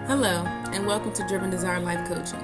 Hello, and welcome to Driven Desire Life Coaching.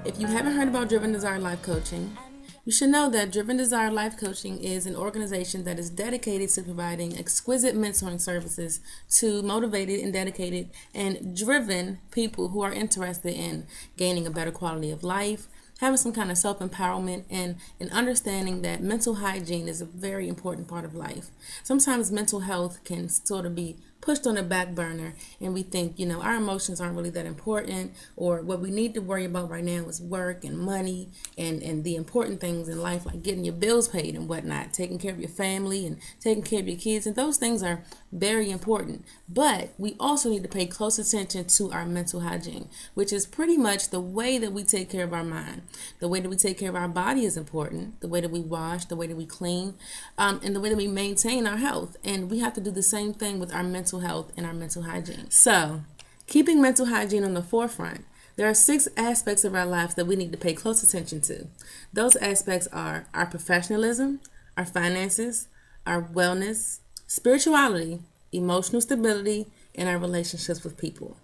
If you haven't heard about Driven Desire Life Coaching, you should know that Driven Desire Life Coaching is an organization that is dedicated to providing exquisite mentoring services to motivated and dedicated and driven people who are interested in gaining a better quality of life, having some kind of self-empowerment, and an understanding that mental hygiene is a very important part of life. Sometimes mental health can sort of be pushed on the back burner, and we think, our emotions aren't really that important, or what we need to worry about right now is work and money and the important things in life, like getting your bills paid and whatnot, taking care of your family and taking care of your kids, and those things are very important. But we also need to pay close attention to our mental hygiene, which is pretty much the way that we take care of our mind. The way that we take care of our body is important, the way that we wash, the way that we clean, and the way that we maintain our health. And we have to do the same thing with our mental health and our mental hygiene. So, keeping mental hygiene on the forefront, there are 6 aspects of our lives that we need to pay close attention to. Those aspects are our professionalism, our finances, our wellness, spirituality, emotional stability, and our relationships with people.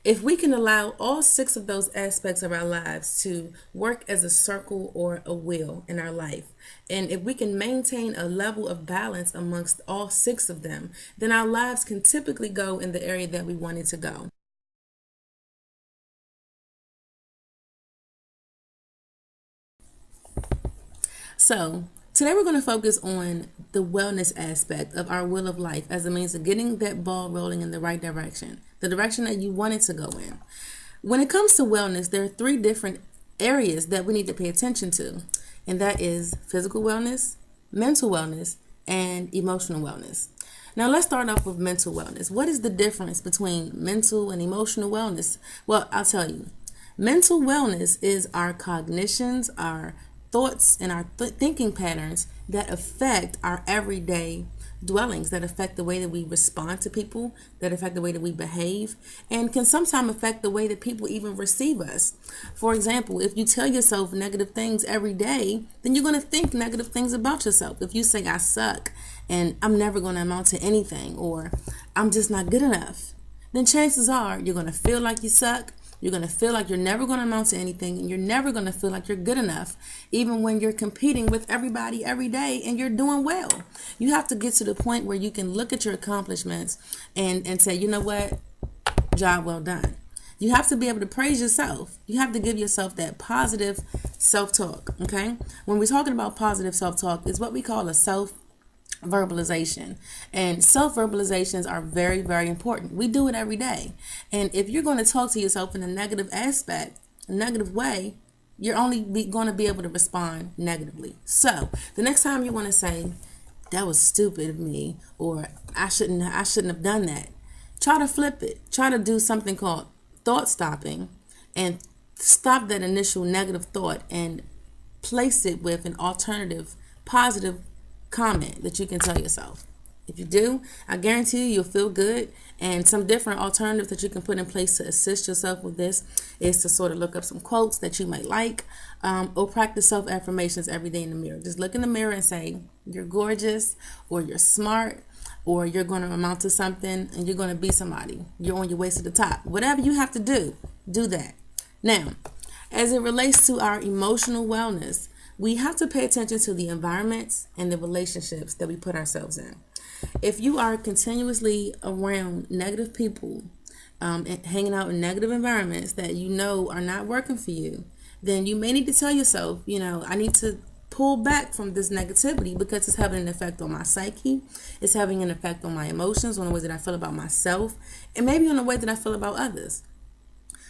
If we can allow all 6 of those aspects of our lives to work as a circle or a wheel in our life, and if we can maintain a level of balance amongst all 6 of them, then our lives can typically go in the area that we want it to go. So, today we're going to focus on the wellness aspect of our wheel of life as a means of getting that ball rolling in the right direction, the direction that you want it to go in. When it comes to wellness, there are 3 different areas that we need to pay attention to, and that is physical wellness, mental wellness, and emotional wellness. Now, let's start off with mental wellness. What is the difference between mental and emotional wellness? Well, I'll tell you. Mental wellness is our cognitions, our thoughts, and our thinking patterns that affect our everyday dwellings, that affect the way that we respond to people, that affect the way that we behave, and can sometimes affect the way that people even receive us. For example, if you tell yourself negative things every day, then you're going to think negative things about yourself. If you say, I suck, and I'm never going to amount to anything, or I'm just not good enough, then chances are you're going to feel like you suck. You're going to feel like you're never going to amount to anything, and you're never going to feel like you're good enough, even when you're competing with everybody every day and you're doing well. You have to get to the point where you can look at your accomplishments and say, you know what, job well done. You have to be able to praise yourself. You have to give yourself that positive self-talk, okay? When we're talking about positive self-talk, it's what we call a self-verbalization. And self-verbalizations are very, very important. We do it every day. And if you're going to talk to yourself in a negative aspect, a negative way, you're only going to be able to respond negatively. So the next time you want to say, that was stupid of me, or I shouldn't have done that, try to flip it. Try to do something called thought stopping and stop that initial negative thought and place it with an alternative positive comment that you can tell yourself. If you do, I guarantee you'll feel good. And some different alternatives that you can put in place to assist yourself with this is to sort of look up some quotes that you might like, or practice self-affirmations every day in the mirror. Just look in the mirror and say, you're gorgeous, or you're smart, or you're going to amount to something, and you're going to be somebody. You're on your way to the top. Whatever you have to do that. Now, as it relates to our emotional wellness, we have to pay attention to the environments and the relationships that we put ourselves in. If you are continuously around negative people, and hanging out in negative environments that you know are not working for you, then you may need to tell yourself, I need to pull back from this negativity because it's having an effect on my psyche. It's having an effect on my emotions, on the way that I feel about myself, and maybe on the way that I feel about others.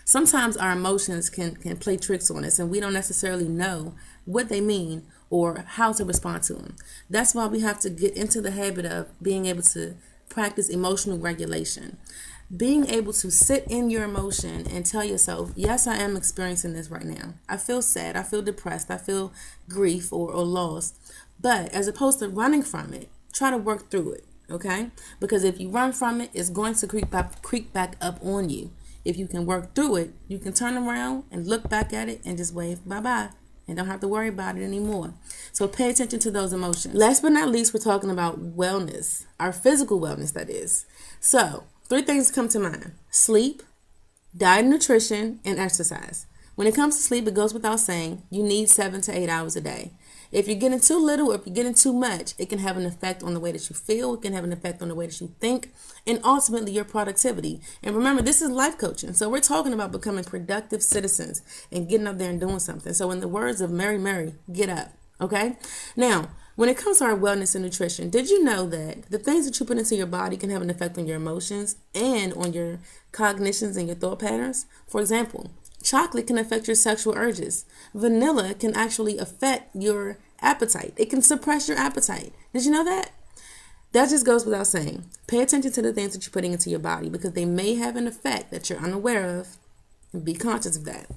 Sometimes our emotions can play tricks on us, and we don't necessarily know what they mean or how to respond to them. That's why we have to get into the habit of being able to practice emotional regulation. Being able to sit in your emotion and tell yourself, yes, I am experiencing this right now. I feel sad, I feel depressed, I feel grief or lost. But as opposed to running from it, try to work through it, okay? Because if you run from it, it's going to creep back up on you. If you can work through it, you can turn around and look back at it and just wave bye-bye and don't have to worry about it anymore. So pay attention to those emotions. Last but not least, we're talking about wellness, our physical wellness, that is. So 3 things come to mind: sleep, diet and nutrition, and exercise. When it comes to sleep, it goes without saying, you need 7 to 8 hours a day. If you're getting too little or if you're getting too much, it can have an effect on the way that you feel. It can have an effect on the way that you think and ultimately your productivity. And remember, this is life coaching. So we're talking about becoming productive citizens and getting up there and doing something. So in the words of Mary, get up. Okay? Now, when it comes to our wellness and nutrition, did you know that the things that you put into your body can have an effect on your emotions and on your cognitions and your thought patterns? For example, chocolate can affect your sexual urges. Vanilla can actually affect your appetite. It can suppress your appetite. Did you know that? That just goes without saying. Pay attention to the things that you're putting into your body because they may have an effect that you're unaware of, and be conscious of that.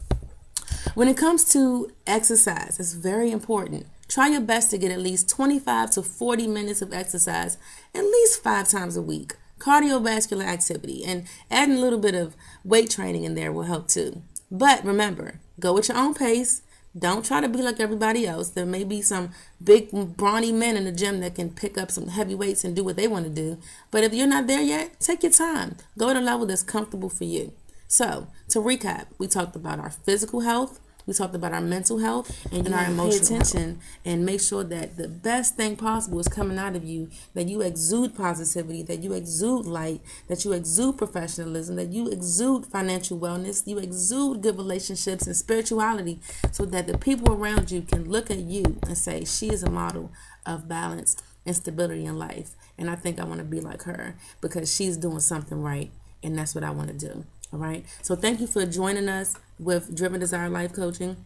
When it comes to exercise, it's very important. Try your best to get at least 25 to 40 minutes of exercise at least 5 times a week. Cardiovascular activity and adding a little bit of weight training in there will help too. But remember, go at your own pace. Don't try to be like everybody else. There may be some big, brawny men in the gym that can pick up some heavy weights and do what they want to do. But if you're not there yet, take your time. Go at a level that's comfortable for you. So, to recap, we talked about our physical health, we talked about our mental health, and our emotional attention, and make sure that the best thing possible is coming out of you, that you exude positivity, that you exude light, that you exude professionalism, that you exude financial wellness, you exude good relationships and spirituality, so that the people around you can look at you and say, she is a model of balance and stability in life. And I think I want to be like her because she's doing something right, and that's what I want to do. All right. So thank you for joining us with Driven Desire Life Coaching.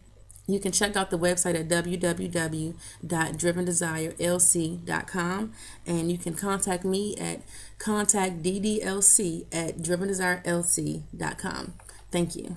You can check out the website at www.drivendesirelc.com, and you can contact me at contactddlc@drivendesirelc.com. Thank you.